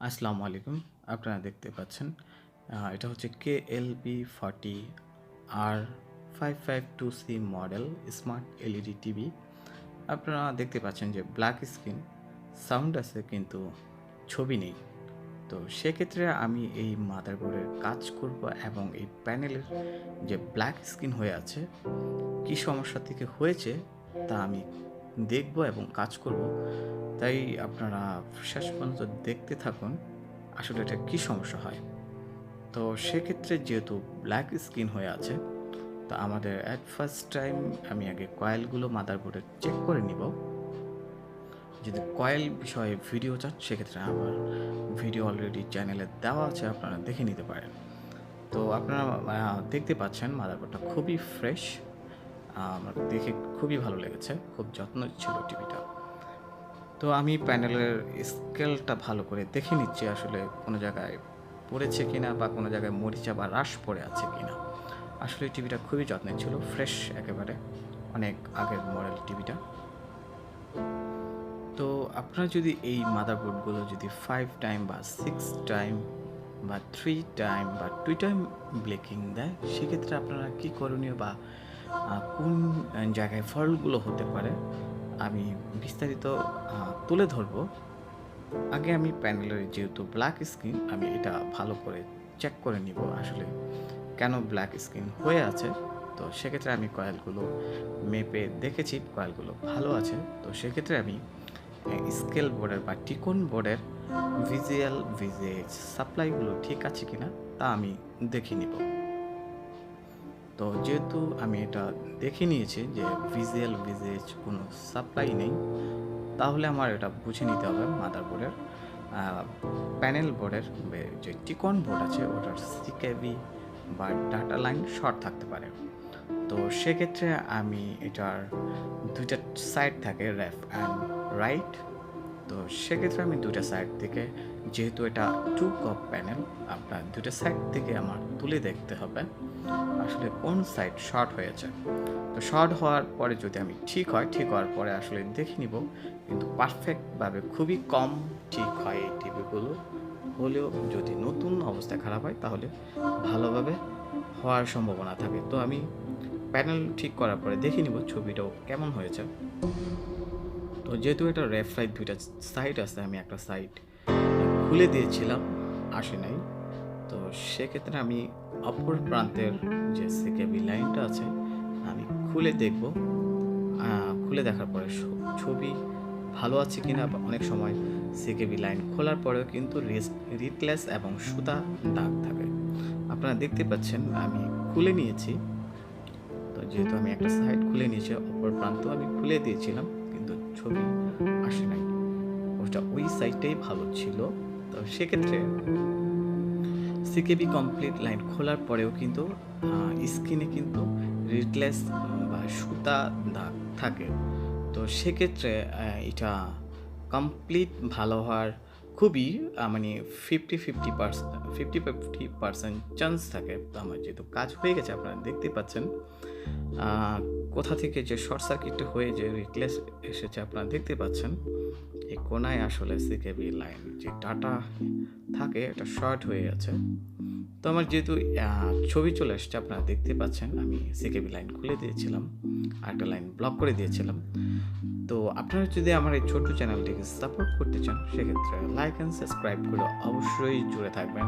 আসসালামু আলাইকুম। আপনারা দেখতে পাচ্ছেন এটা হচ্ছে KLV-40R552C model smart LED TV. আপনারা দেখতে পাচ্ছেন যে ব্ল্যাক স্ক্রিন, সাউন্ড আছে কিন্তু ছবি নেই। তো সেক্ষেত্রে আমি এই মাদারবোর্ডের কাজ করব এবং এই প্যানেলের যে ব্ল্যাক স্ক্রিন হয়ে আছে, কী সমস্যা থেকে হয়েছে তা আমি দেখব এবং কাজ করব। তাই আপনারা শেষ পর্যন্ত দেখতে থাকুন আসলে এটা কী সমস্যা হয়। তো সেক্ষেত্রে যেহেতু ব্ল্যাক স্ক্রিন হয়ে আছে, তো আমাদের অ্যাট ফার্স্ট টাইম আমি আগে কয়েলগুলো মাদারবোর্ডে চেক করে নিব। যদি কয়েল বিষয়ে ভিডিও চান সেক্ষেত্রে আমার ভিডিও অলরেডি চ্যানেলে দেওয়া আছে, আপনারা দেখে নিতে পারেন। তো আপনারা দেখতে পাচ্ছেন মাদারবোর্ডটা খুবই ফ্রেশ, আমার দেখে খুবই ভালো লেগেছে, খুব যত্ন ছিল টিভিটা। তো আমি প্যানেলের স্কেলটা ভালো করে দেখে নিচ্ছি আসলে কোনো জায়গায় পড়েছে কিনা বা কোনো জায়গায় মরিচা বা রাশ পড়ে আছে কিনা। আসলে টিভিটা খুবই যত্নের ছিল, ফ্রেশ একেবারে, অনেক আগের মডেল টিভিটা। তো আপনারা যদি এই মাদারবোর্ডগুলো যদি 5 টাইম বা 6 টাইম বা 3 টাইম বা 2 টাইম ব্লেকিং দেয়, সেক্ষেত্রে আপনারা কী করণীয় বা কোন জায়গায় ফল্টগুলো হতে পারে আমি বিস্তারিত তুলে ধরবো। আগে আমি প্যানেলের যেহেতু ব্ল্যাক স্ক্রিন, আমি এটা ভালো করে চেক করে নিব আসলে কেন ব্ল্যাক স্ক্রিন হয়ে আছে। তো সেক্ষেত্রে আমি কয়েলগুলো মেপে দেখেছি, কয়েলগুলো ভালো আছে। তো সেক্ষেত্রে আমি স্কেল বোর্ডের বা টিকন বোর্ডের ভিজিএইচ সাপ্লাইগুলো ঠিক আছে কিনা তা আমি দেখে নিব। তো যেহেতু আমি এটা দেখে নিয়েছি যে ভিজিএইচ কোনো সাপ্লাই নেই, তাহলে আমার এটা বুঝে নিতে হবে মাদারবোর্ডের প্যানেল বোর্ডের যে টিকন বোর্ড আছে ওটার সিকেবি বা ডাটা লাইন শর্ট থাকতে পারে। তো সেক্ষেত্রে আমি এটার দুইটা সাইড থাকে, লেফট অ্যান্ড রাইট। তো সেক্ষেত্রে আমি দুইটা সাইড থেকে, যেহেতু এটা 2 কাপ প্যানেল, আপনার দুইটা সাইড থেকে আমার তুলে দেখতে হবে আসলে কোন সাইড শর্ট হয়েছে। তো শর্ট হওয়ার পরে যদি আমি ঠিক হওয়ার পরে আসলে দেখে নিব, কিন্তু পারফেক্টভাবে খুবই কম ঠিক হয় এই টিভিগুলো হলেও, যদি নতুন অবস্থায় খারাপ হয় তাহলে ভালোভাবে হওয়ার সম্ভাবনা থাকে। তো আমি প্যানেল ঠিক করার পরে দেখে নিব ছবিটাও কেমন হয়েছে। তো যেহেতু এটা লেফট রাইট দুইটা সাইড আছে, আমি একটা সাইড খুলে দিয়েছিলাম, আসে নাই। তো সেক্ষেত্রে আমি অপর প্রান্তের যে সিকেবি লাইনটা আছে আমি খুলে দেখব। খুলে দেখার পরে ছবি ভালো আছে কিনা, বা অনেক সময় সিকেবি লাইন খোলার পরেও কিন্তু রিটলেস এবং সুতা দাগ থাকে। আপনারা দেখতে পাচ্ছেন আমি খুলে নিয়েছি। তো যেহেতু আমি একটা সাইড খুলে নিয়েছি, অপর প্রান্ত আমি খুলে দিয়েছিলাম, কিন্তু ছবি আসে নাই, ওটা ওই সাইডটাই ভালো ছিল। তো সেক্ষেত্রে সিকেবি কমপ্লিট লাইন খোলার পরেও কিন্তু স্ক্রিনে কিন্তু রিটলেস বা সুতা দাগ থাকে। তো সেক্ষেত্রে এটা কমপ্লিট ভালো হওয়ার খুবই মানে 50-50% চান্স থাকে। তো আমার যেহেতু কাজ হয়ে গেছে, আপনারা দেখতে পাচ্ছেন কোথা থেকে যে শর্ট সার্কিটটা হয়ে যে রিটলেস এসেছে আপনারা দেখতে পাচ্ছেন। এই কোনায় আসলে সিকেবি লাইন যে ডাটা থাকে এটা শর্ট হয়ে আছে। তো আমার যেহেতু ছবি চলে আসছে, আপনারা দেখতে পাচ্ছেন আমি সিকেবি লাইন খুলে দিয়েছিলাম, আরেকটা লাইন ব্লক করে দিয়েছিলাম। তো আপনারা যদি আমার এই ছোট্ট চ্যানেলটিকে সাপোর্ট করতে চান, সেক্ষেত্রে লাইক অ্যান্ড সাবস্ক্রাইব করে অবশ্যই জুড়ে থাকবেন।